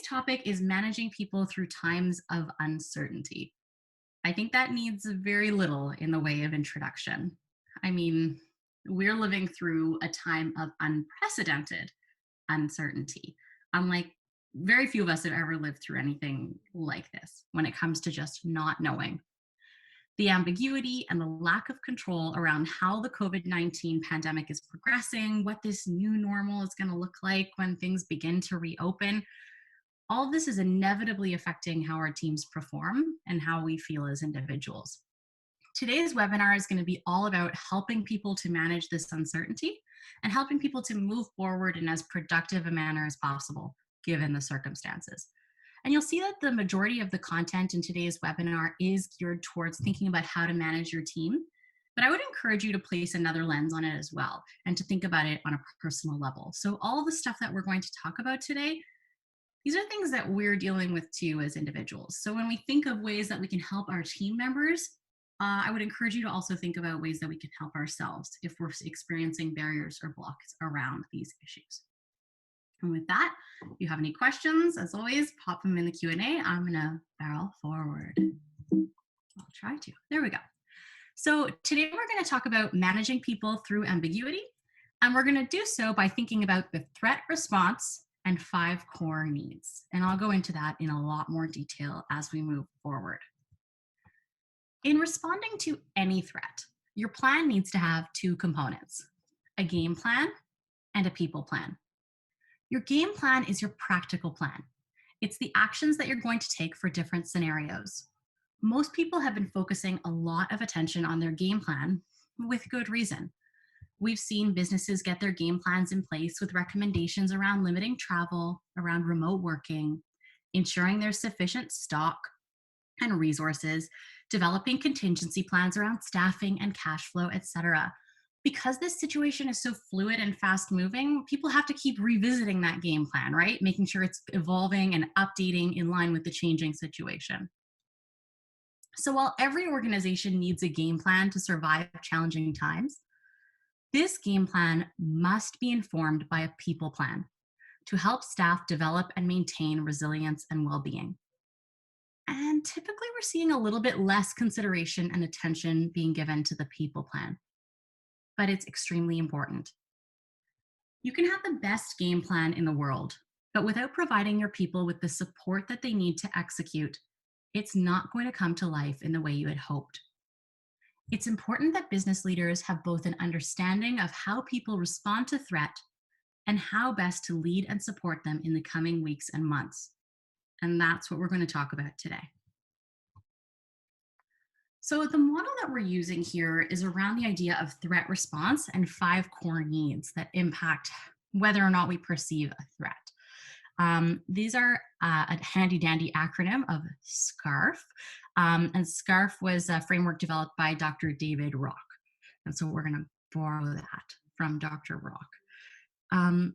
topic is managing people through times of uncertainty. I think that needs very little in the way of introduction. I mean, we're living through a time of unprecedented uncertainty. Unlike very few of us have ever lived through anything like this when it comes to just not knowing. The ambiguity and the lack of control around how the COVID-19 pandemic is progressing, what this new normal is going to look like when things begin to reopen, all of this is inevitably affecting how our teams perform and how we feel as individuals. Today's webinar is going to be all about helping people to manage this uncertainty and helping people to move forward in as productive a manner as possible, given the circumstances. And you'll see that the majority of the content in today's webinar is geared towards thinking about how to manage your team. But I would encourage you to place another lens on it as well and to think about it on a personal level. So all the stuff that we're going to talk about today, these are things that we're dealing with too as individuals. So when we think of ways that we can help our team members, I would encourage you to also think about ways that we can help ourselves if we're experiencing barriers or blocks around these issues. And with that, if you have any questions, as always, pop them in the Q&A. I'm gonna barrel forward. I'll try to. There we go. So today we're gonna talk about managing people through ambiguity. And we're gonna do so by thinking about the threat response and 5 core needs. And I'll go into that in a lot more detail as we move forward. In responding to any threat, your plan needs to have 2 components, a game plan and a people plan. Your game plan is your practical plan. It's the actions that you're going to take for different scenarios. Most people have been focusing a lot of attention on their game plan with good reason. We've seen businesses get their game plans in place with recommendations around limiting travel, around remote working, ensuring there's sufficient stock and resources, developing contingency plans around staffing and cash flow, etc. Because this situation is so fluid and fast moving, people have to keep revisiting that game plan, right? Making sure it's evolving and updating in line with the changing situation. So while every organization needs a game plan to survive challenging times, this game plan must be informed by a people plan to help staff develop and maintain resilience and well-being. And typically we're seeing a little bit less consideration and attention being given to the people plan, but it's extremely important. You can have the best game plan in the world, but without providing your people with the support that they need to execute, it's not going to come to life in the way you had hoped. It's important that business leaders have both an understanding of how people respond to threat and how best to lead and support them in the coming weeks and months. And that's what we're going to talk about today. So the model that we're using here is around the idea of threat response and 5 core needs that impact whether or not we perceive a threat. These are a handy dandy acronym of SCARF. And SCARF was a framework developed by Dr. David Rock. And so we're going to borrow that from Dr. Rock.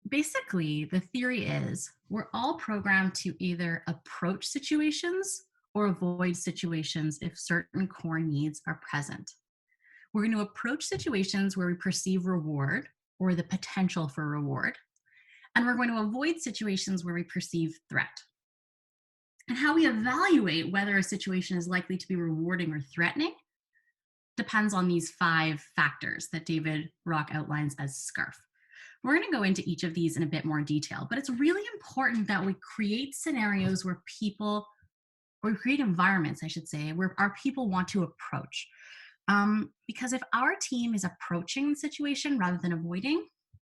Basically, the theory is we're all programmed to either approach situations or avoid situations if certain core needs are present. We're going to approach situations where we perceive reward or the potential for reward, and we're going to avoid situations where we perceive threat. And how we evaluate whether a situation is likely to be rewarding or threatening depends on these 5 factors that David Rock outlines as SCARF. We're going to go into each of these in a bit more detail, but it's really important that we create scenarios where we create environments, I should say, where our people want to approach. Because if our team is approaching the situation rather than avoiding,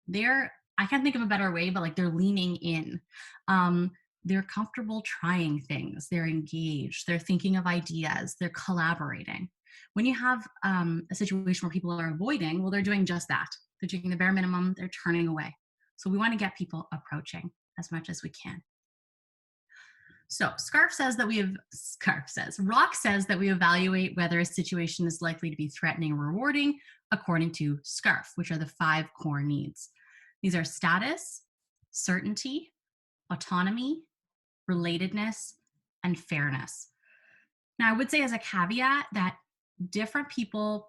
I can't think of a better way, but like they're leaning in. They're comfortable trying things. They're engaged. They're thinking of ideas. They're collaborating. When you have a situation where people are avoiding, well, they're doing just that. They're doing the bare minimum. They're turning away. So we want to get people approaching as much as we can. So Rock says that we evaluate whether a situation is likely to be threatening or rewarding according to SCARF, which are the 5 core needs. These are status, certainty, autonomy, relatedness, and fairness. Now, I would say as a caveat that different people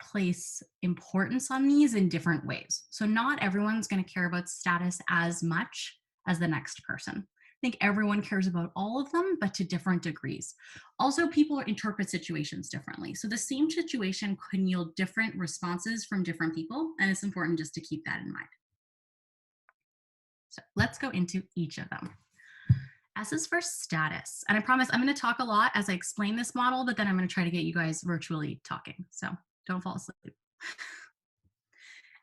place importance on these in different ways. So not everyone's going to care about status as much as the next person. think everyone cares about all of them, but to different degrees. Also, people interpret situations differently. So the same situation can yield different responses from different people, and it's important just to keep that in mind. So let's go into each of them. S is for status. And I promise I'm going to talk a lot as I explain this model, but then I'm going to try to get you guys virtually talking. So don't fall asleep.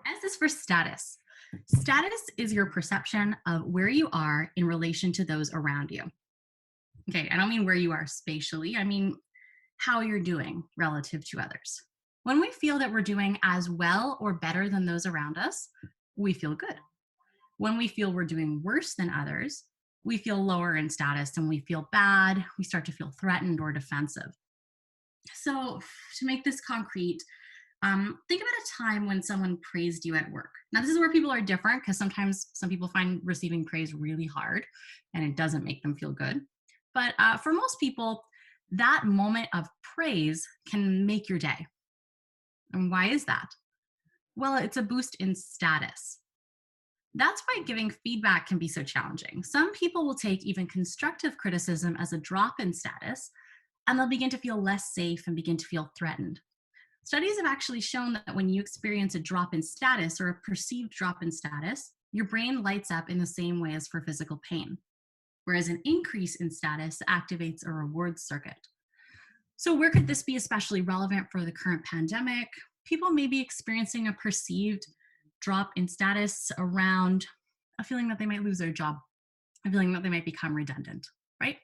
S is for status. Status is your perception of where you are in relation to those around you. Okay, I don't mean where you are spatially, I mean how you're doing relative to others. When we feel that we're doing as well or better than those around us, we feel good. When we feel we're doing worse than others, we feel lower in status and we feel bad. We start to feel threatened or defensive. So, to make this concrete, think about a time when someone praised you at work. Now, this is where people are different because sometimes some people find receiving praise really hard and it doesn't make them feel good. But for most people, that moment of praise can make your day. And why is that? Well, it's a boost in status. That's why giving feedback can be so challenging. Some people will take even constructive criticism as a drop in status, and they'll begin to feel less safe and begin to feel threatened. Studies have actually shown that when you experience a drop in status or a perceived drop in status, your brain lights up in the same way as for physical pain, whereas an increase in status activates a reward circuit. So, where could this be especially relevant for the current pandemic? People may be experiencing a perceived drop in status around a feeling that they might lose their job, a feeling that they might become redundant, right?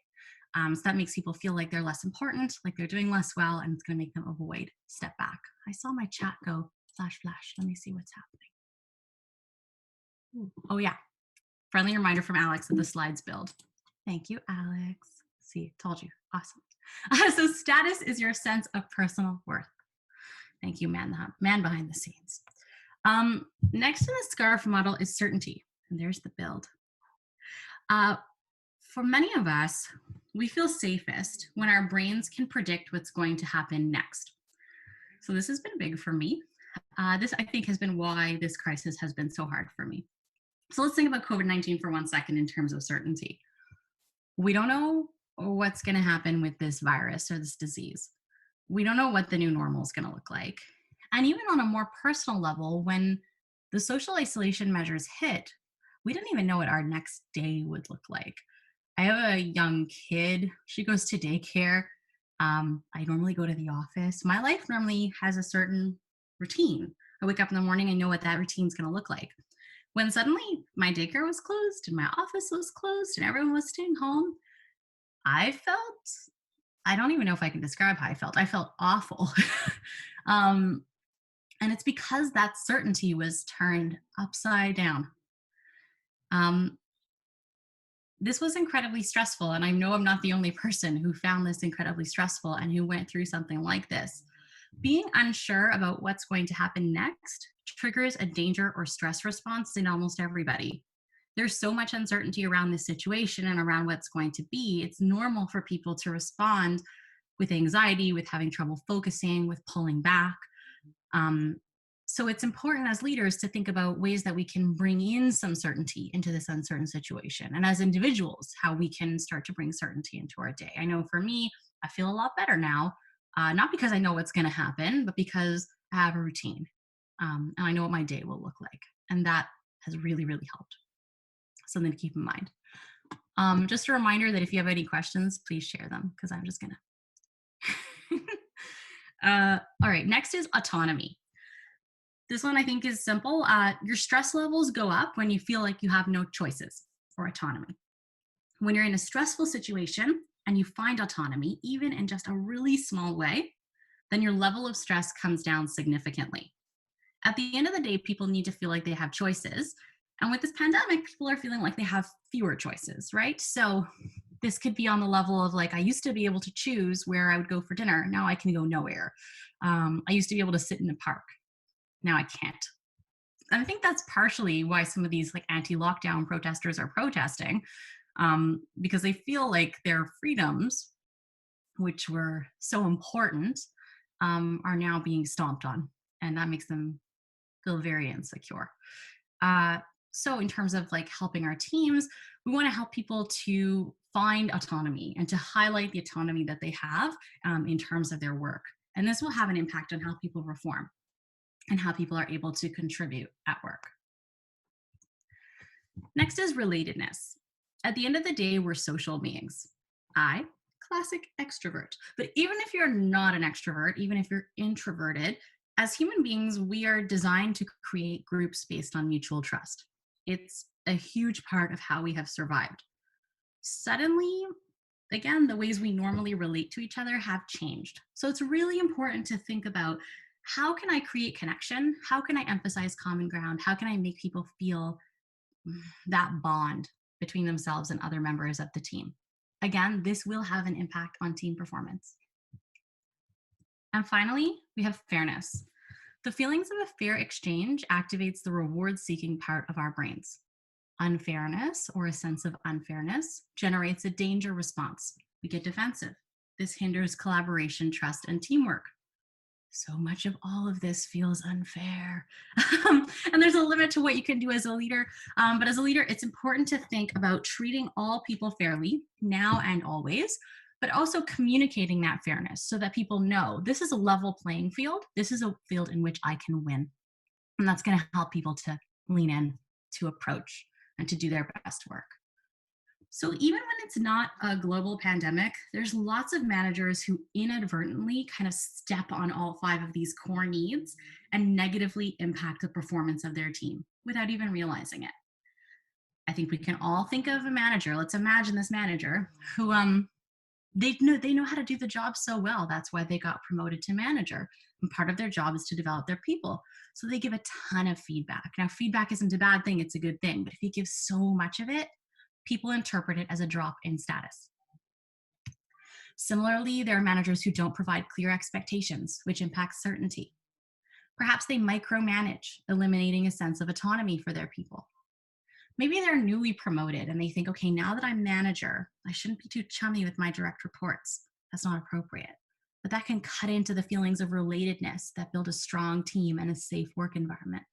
So that makes people feel like they're less important, like they're doing less well, and it's going to make them avoid step back. I saw my chat go flash, flash. Let me see what's happening. Ooh. Oh, yeah. Friendly reminder from Alex that the slides build. Thank you, Alex. See, told you. Awesome. So status is your sense of personal worth. Thank you, man behind the scenes. Next in the SCARF model is certainty. And there's the build. For many of us, we feel safest when our brains can predict what's going to happen next. So this has been big for me. This, I think, has been why this crisis has been so hard for me. So let's think about COVID-19 for 1 second in terms of certainty. We don't know what's going to happen with this virus or this disease. We don't know what the new normal is going to look like. And even on a more personal level, when the social isolation measures hit, we didn't even know what our next day would look like. I have a young kid. She goes to daycare. I normally go to the office. My life normally has a certain routine. I wake up in the morning and know what that routine is going to look like. When suddenly my daycare was closed and my office was closed and everyone was staying home, I felt, I don't even know if I can describe how I felt. I felt awful. And it's because that certainty was turned upside down. This was incredibly stressful, and I know I'm not the only person who found this incredibly stressful and who went through something like this. Being unsure about what's going to happen next triggers a danger or stress response in almost everybody. There's so much uncertainty around this situation and around what's going to be. It's normal for people to respond with anxiety, with having trouble focusing, with pulling back. So it's important as leaders to think about ways that we can bring in some certainty into this uncertain situation. And as individuals, how we can start to bring certainty into our day. I know for me, I feel a lot better now, not because I know what's going to happen, but because I have a routine. And I know what my day will look like. And that has really, really helped. Something to keep in mind. Just a reminder that if you have any questions, please share them because I'm just going to. All right, next is autonomy. This one I think is simple. Your stress levels go up when you feel like you have no choices or autonomy. When you're in a stressful situation and you find autonomy, even in just a really small way, then your level of stress comes down significantly. At the end of the day, people need to feel like they have choices. And with this pandemic, people are feeling like they have fewer choices, right? So this could be on the level of like, I used to be able to choose where I would go for dinner. Now I can go nowhere. I used to be able to sit in the park. Now I can't. And I think that's partially why some of these like anti-lockdown protesters are protesting, because they feel like their freedoms, which were so important, are now being stomped on. And that makes them feel very insecure. So, in terms of like helping our teams, we want to help people to find autonomy and to highlight the autonomy that they have in terms of their work. And this will have an impact on how people perform and how people are able to contribute at work. Next is relatedness. At the end of the day, we're social beings. I, classic extrovert. But even if you're not an extrovert, even if you're introverted, as human beings, we are designed to create groups based on mutual trust. It's a huge part of how we have survived. Suddenly, again, the ways we normally relate to each other have changed. So it's really important to think about, how can I create connection? How can I emphasize common ground? How can I make people feel that bond between themselves and other members of the team? Again, this will have an impact on team performance. And finally, we have fairness. The feelings of a fair exchange activates the reward seeking part of our brains. Unfairness, or a sense of unfairness, generates a danger response. We get defensive. This hinders collaboration, trust, and teamwork. So much of all of this feels unfair. And there's a limit to what you can do as a leader. But as a leader, it's important to think about treating all people fairly now and always, but also communicating that fairness so that people know this is a level playing field. This is a field in which I can win. And that's going to help people to lean in, to approach, and to do their best work. So even when it's not a global pandemic, there's lots of managers who inadvertently kind of step on all five of these core needs and negatively impact the performance of their team without even realizing it. I think we can all think of a manager. Let's imagine this manager who they know how to do the job so well. That's why they got promoted to manager. And part of their job is to develop their people. So they give a ton of feedback. Now, feedback isn't a bad thing, it's a good thing. But if you give so much of it, people interpret it as a drop in status. Similarly, there are managers who don't provide clear expectations, which impacts certainty. Perhaps they micromanage, eliminating a sense of autonomy for their people. Maybe they're newly promoted and they think, okay, now that I'm manager, I shouldn't be too chummy with my direct reports. That's not appropriate. But that can cut into the feelings of relatedness that build a strong team and a safe work environment.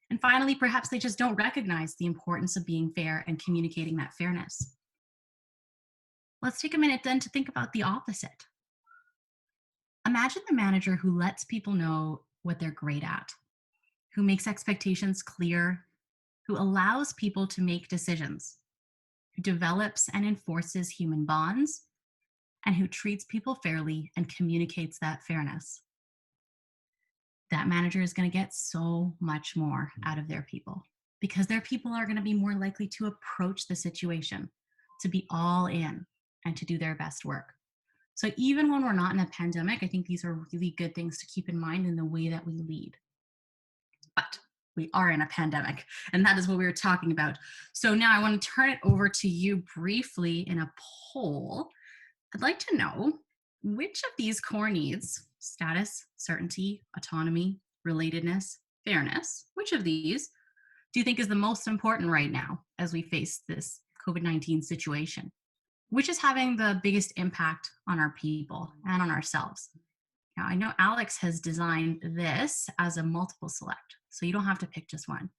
And finally, perhaps they just don't recognize the importance of being fair and communicating that fairness. Let's take a minute then to think about the opposite. Imagine the manager who lets people know what they're great at, who makes expectations clear, who allows people to make decisions, who develops and enforces human bonds, and who treats people fairly and communicates that fairness. That manager is going to get so much more out of their people because their people are going to be more likely to approach the situation, to be all in, and to do their best work. So even when we're not in a pandemic, I think these are really good things to keep in mind in the way that we lead. But we are in a pandemic, and that is what we were talking about. So now I want to turn it over to you briefly in a poll. I'd like to know, which of these core needs, status, certainty, autonomy, relatedness, fairness, which of these do you think is the most important right now as we face this COVID-19 situation? Which is having the biggest impact on our people and on ourselves? Now, I know Alex has designed this as a multiple select, so you don't have to pick just one.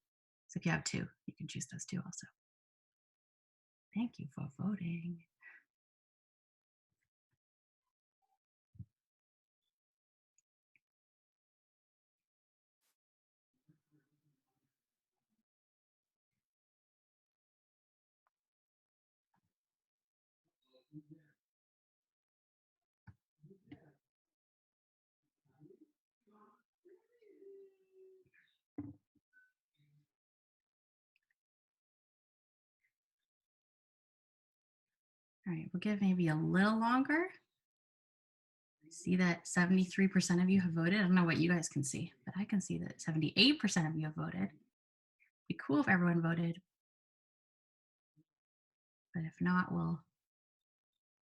So if you have two, you can choose those two also. Thank you for voting. All right, we'll give maybe a little longer. I see that 73% of you have voted. I don't know what you guys can see, but I can see that 78% of you have voted. It'd be cool if everyone voted. But if not, we'll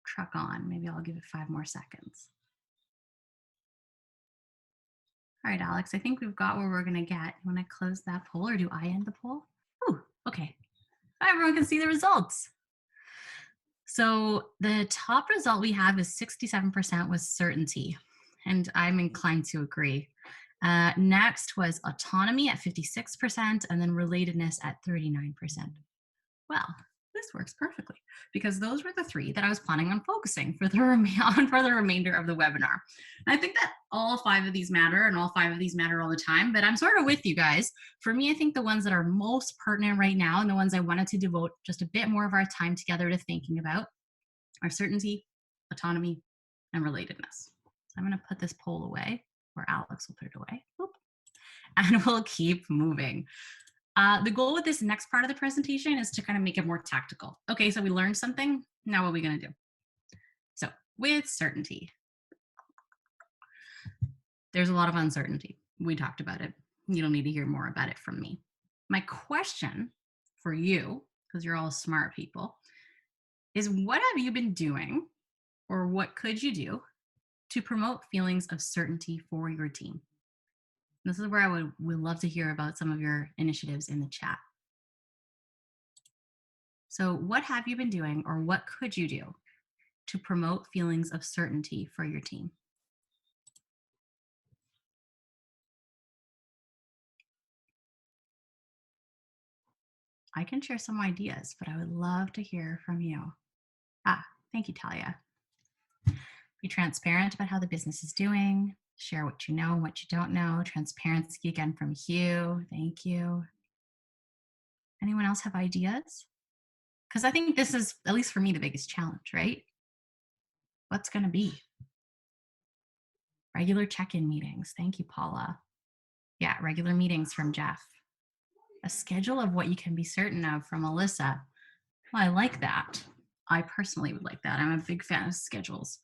truck on. Maybe I'll give it 5 more seconds. All right, Alex, I think we've got where we're going to get. You want to close that poll, or do I end the poll? Ooh, okay. Everyone can see the results. So the top result we have is 67% was certainty, and I'm inclined to agree. Next was autonomy at 56%, and then relatedness at 39%. Well, this works perfectly because those were the three that I was planning on focusing for the for the remainder of the webinar. And I think that all five of these matter, and all five of these matter all the time, but I'm sort of with you guys. For me, I think the ones that are most pertinent right now and the ones I wanted to devote just a bit more of our time together to thinking about are certainty, autonomy, and relatedness. So I'm going to put this poll away, or Alex will put it away. Oop. And we'll keep moving. The goal with this next part of the presentation is to kind of make it more tactical. Okay, so we learned something. Now what are we going to do? So with certainty, there's a lot of uncertainty. We talked about it. You don't need to hear more about it from me. My question for you, because you're all smart people, is what have you been doing, or what could you do to promote feelings of certainty for your team? This is where I would love to hear about some of your initiatives in the chat. So what have you been doing, or what could you do to promote feelings of certainty for your team? I can share some ideas, but I would love to hear from you. Thank you, Talia. Be transparent about how the business is doing. Share what you know and what you don't know. Transparency again from Hugh. Thank you. Anyone else have ideas? Because I think this is, at least for me, the biggest challenge, right? What's going to be? Regular check-in meetings. Thank you, Paula. Yeah, regular meetings from Jeff. A schedule of what you can be certain of from Alyssa. Well, I like that. I personally would like that. I'm a big fan of schedules.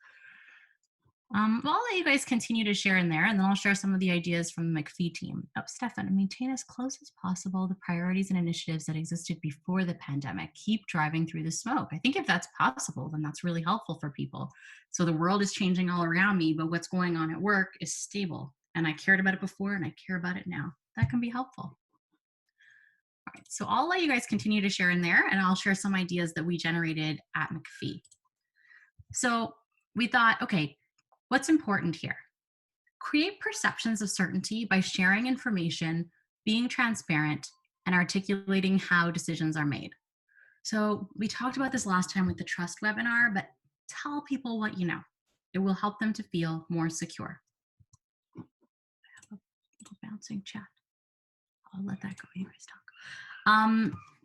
Well, I'll let you guys continue to share in there, and then I'll share some of the ideas from the McPhee team. Stefan, maintain as close as possible the priorities and initiatives that existed before the pandemic. Keep driving through the smoke. I think if that's possible, then that's really helpful for people. So the world is changing all around me, but what's going on at work is stable. And I cared about it before, and I care about it now. That can be helpful. All right, so I'll let you guys continue to share in there, and I'll share some ideas that we generated at McPhee. So we thought, okay, what's important here? Create perceptions of certainty by sharing information, being transparent, and articulating how decisions are made. So we talked about this last time with the trust webinar, but tell people what you know. It will help them to feel more secure. I have a bouncing chat. I'll let that go. You guys talk.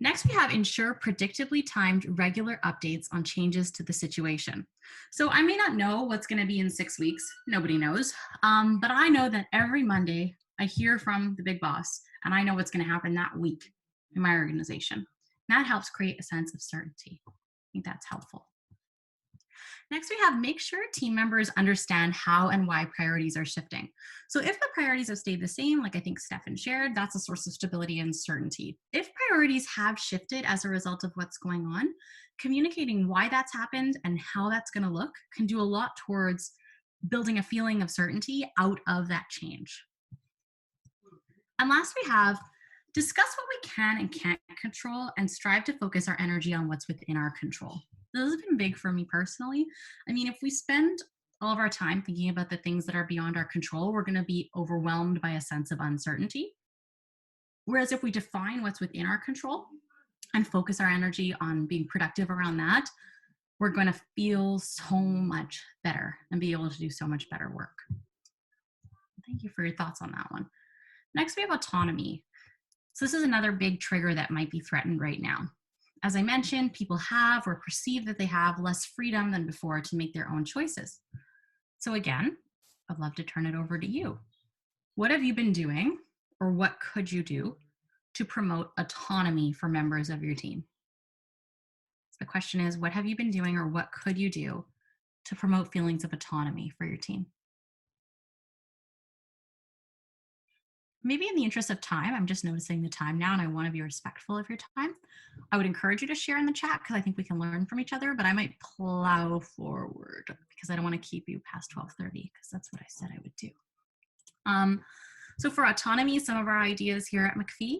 Next, we have ensure predictably timed regular updates on changes to the situation. So I may not know what's going to be in 6 weeks. Nobody knows. But I know that every Monday I hear from the big boss, and I know what's going to happen that week in my organization. And that helps create a sense of certainty. I think that's helpful. Next, we have make sure team members understand how and why priorities are shifting. So if the priorities have stayed the same, like I think Stefan shared, that's a source of stability and certainty. If priorities have shifted as a result of what's going on, communicating why that's happened and how that's going to look can do a lot towards building a feeling of certainty out of that change. And last, we have discuss what we can and can't control and strive to focus our energy on what's within our control. This has been big for me personally. I mean, if we spend all of our time thinking about the things that are beyond our control, we're going to be overwhelmed by a sense of uncertainty. Whereas if we define what's within our control and focus our energy on being productive around that, we're going to feel so much better and be able to do so much better work. Thank you for your thoughts on that one. Next, we have autonomy. So this is another big trigger that might be threatened right now. As I mentioned, people have or perceive that they have less freedom than before to make their own choices. So again, I'd love to turn it over to you. What have you been doing, or what could you do to promote autonomy for members of your team? So the question is, what have you been doing, or what could you do to promote feelings of autonomy for your team? Maybe in the interest of time, I'm just noticing the time now and I want to be respectful of your time. I would encourage you to share in the chat because I think we can learn from each other, but I might plow forward because I don't want to keep you past 12:30 because that's what I said I would do. So for autonomy, some of our ideas here at McPhee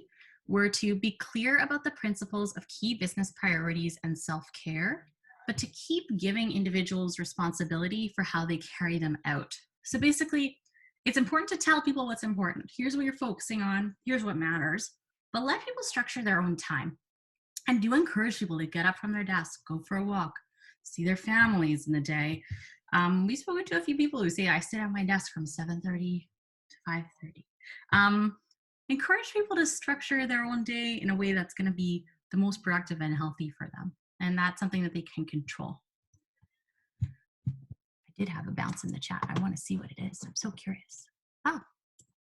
were to be clear about the principles of key business priorities and self-care, but to keep giving individuals responsibility for how they carry them out. So basically, It's important to tell people what's important. Here's what you're focusing on. Here's what matters. But let people structure their own time. And do encourage people to get up from their desk, go for a walk, see their families in the day. We've spoken to a few people who say, I sit at my desk from 7:30 to 5:30. Encourage people to structure their own day in a way that's going to be the most productive and healthy for them. And that's something that they can control. I did have a bounce in the chat. I want to see what it is. I'm so curious. Oh,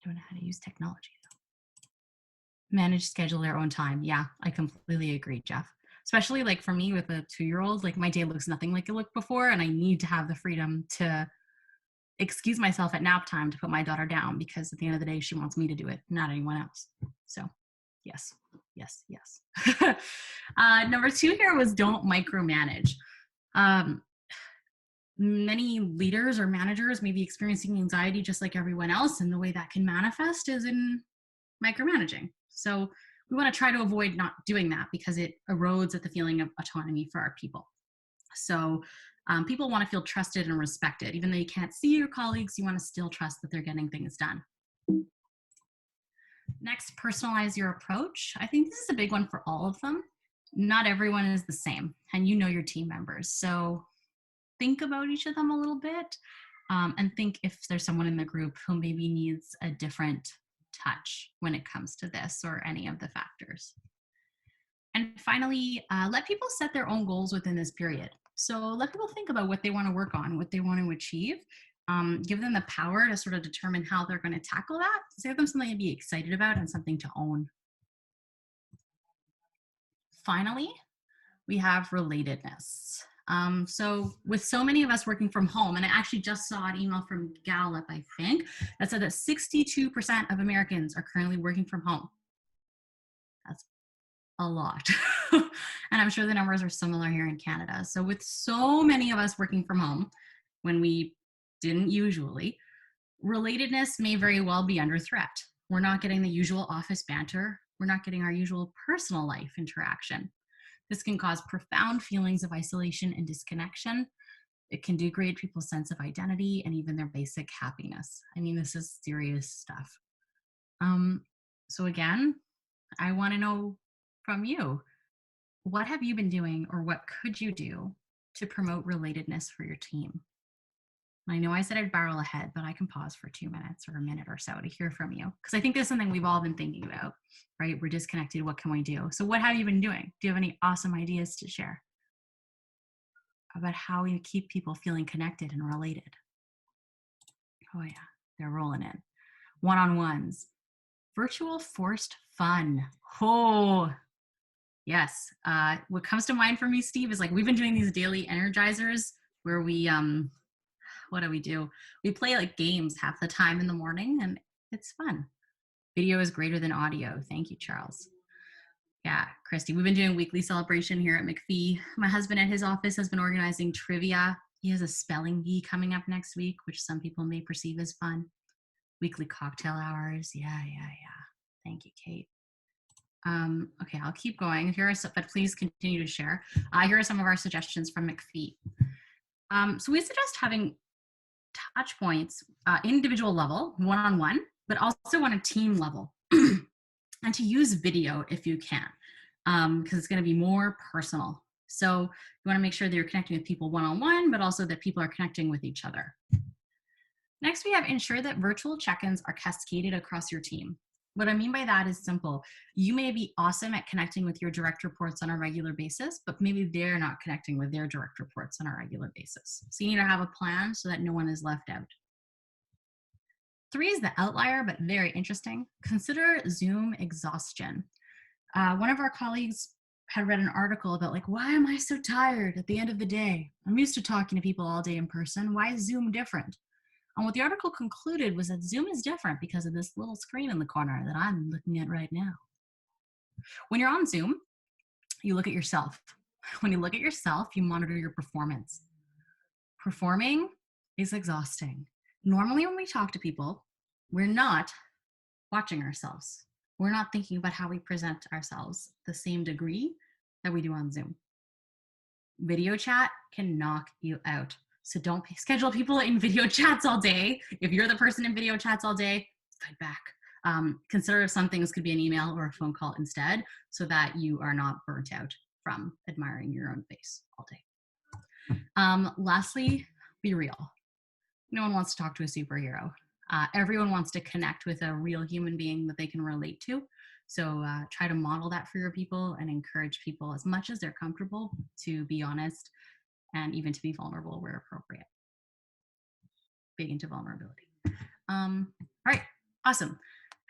don't know how to use technology though. Manage, schedule their own time. Yeah, I completely agree, Jeff. Especially like for me with a 2-year-old, like my day looks nothing like it looked before, and I need to have the freedom to excuse myself at nap time to put my daughter down, because at the end of the day, she wants me to do it, not anyone else. So yes, yes, yes. Number 2 here was don't micromanage. Many leaders or managers may be experiencing anxiety just like everyone else, and the way that can manifest is in micromanaging. So we want to try to avoid not doing that, because it erodes at the feeling of autonomy for our people. So people want to feel trusted and respected. Even though you can't see your colleagues, you want to still trust that they're getting things done. Next, personalize your approach. I think this is a big one for all of them. Not everyone is the same, and you know your team members. So think about each of them a little bit, and think if there's someone in the group who maybe needs a different touch when it comes to this or any of the factors. And finally, let people set their own goals within this period. So let people think about what they want to work on, what they want to achieve. Give them the power to sort of determine how they're going to tackle that. So give them something to be excited about and something to own. Finally, we have relatedness. So with so many of us working from home, and I actually just saw an email from Gallup, I think, that said that 62% of Americans are currently working from home. That's a lot. And I'm sure the numbers are similar here in Canada. So with so many of us working from home, when we didn't usually, relatedness may very well be under threat. We're not getting the usual office banter. We're not getting our usual personal life interaction. This can cause profound feelings of isolation and disconnection. It can degrade people's sense of identity and even their basic happiness. I mean, this is serious stuff. So again, I want to know from you, what have you been doing, or what could you do to promote relatedness for your team? I know I said I'd barrel ahead, but I can pause for 2 minutes or a minute or so to hear from you, because I think there's something we've all been thinking about, right? We're disconnected. What can we do? So what have you been doing? Do you have any awesome ideas to share about how we keep people feeling connected and related? Oh yeah, they're rolling in. One-on-ones, virtual forced fun. Oh, yes. What comes to mind for me, Steve, is like we've been doing these daily energizers where we, what do? We play like games half the time in the morning, and it's fun. Video is greater than audio. Thank you, Charles. Yeah, Christy, we've been doing weekly celebration here at McPhee. My husband at his office has been organizing trivia. He has a spelling bee coming up next week, which some people may perceive as fun. Weekly cocktail hours. Yeah. Thank you, Kate. Okay, I'll keep going. Here are some, but please continue to share. Here are some of our suggestions from McPhee. So we suggest having touch points, individual level, one-on-one, but also on a team level, and to use video if you can, because it's going to be more personal. So you want to make sure that you're connecting with people one-on-one, but also that people are connecting with each other. Next, we have ensure that virtual check-ins are cascaded across your team. What I mean by that is simple. You may be awesome at connecting with your direct reports on a regular basis, but maybe they're not connecting with their direct reports on a regular basis. So you need to have a plan so that no one is left out. 3 is the outlier, but very interesting. Consider Zoom exhaustion. One of our colleagues had read an article about like, why am I so tired at the end of the day? I'm used to talking to people all day in person. Why is Zoom different? And what the article concluded was that Zoom is different because of this little screen in the corner that I'm looking at right now. When you're on Zoom, you look at yourself. When you look at yourself, you monitor your performance. Performing is exhausting. Normally when we talk to people, we're not watching ourselves. We're not thinking about how we present ourselves the same degree that we do on Zoom. Video chat can knock you out. So don't schedule people in video chats all day. If you're the person in video chats all day, fight back. Consider if some things could be an email or a phone call instead, so that you are not burnt out from admiring your own face all day. Lastly, be real. No one wants to talk to a superhero. Everyone wants to connect with a real human being that they can relate to. So try to model that for your people and encourage people as much as they're comfortable to be honest and even to be vulnerable where appropriate. Big into vulnerability. All right, awesome.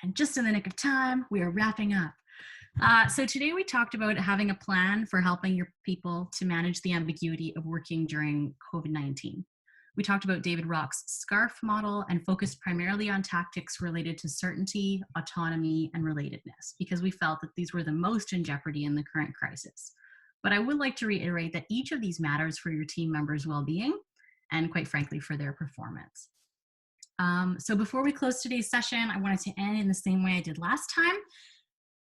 And just in the nick of time, we are wrapping up. So today we talked about having a plan for helping your people to manage the ambiguity of working during COVID-19. We talked about David Rock's SCARF model and focused primarily on tactics related to certainty, autonomy, and relatedness, because we felt that these were the most in jeopardy in the current crisis. But I would like to reiterate that each of these matters for your team members' well-being and, quite frankly, for their performance. So before we close today's session, I wanted to end in the same way I did last time.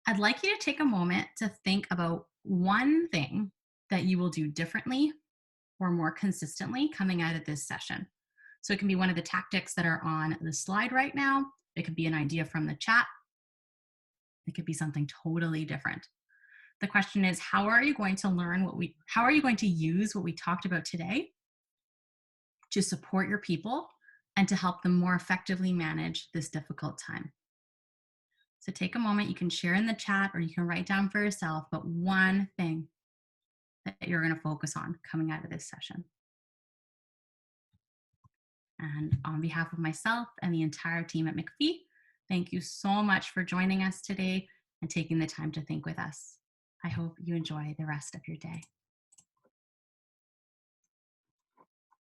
I'd like you to take a moment to think about one thing that you will do differently or more consistently coming out of this session. So it can be one of the tactics that are on the slide right now. It could be an idea from the chat. It could be something totally different. The question is, how are you going to use what we talked about today to support your people and to help them more effectively manage this difficult time? So take a moment, you can share in the chat or you can write down for yourself, but one thing that you're going to focus on coming out of this session. And on behalf of myself and the entire team at McPhee, thank you so much for joining us today and taking the time to think with us. I hope you enjoy the rest of your day.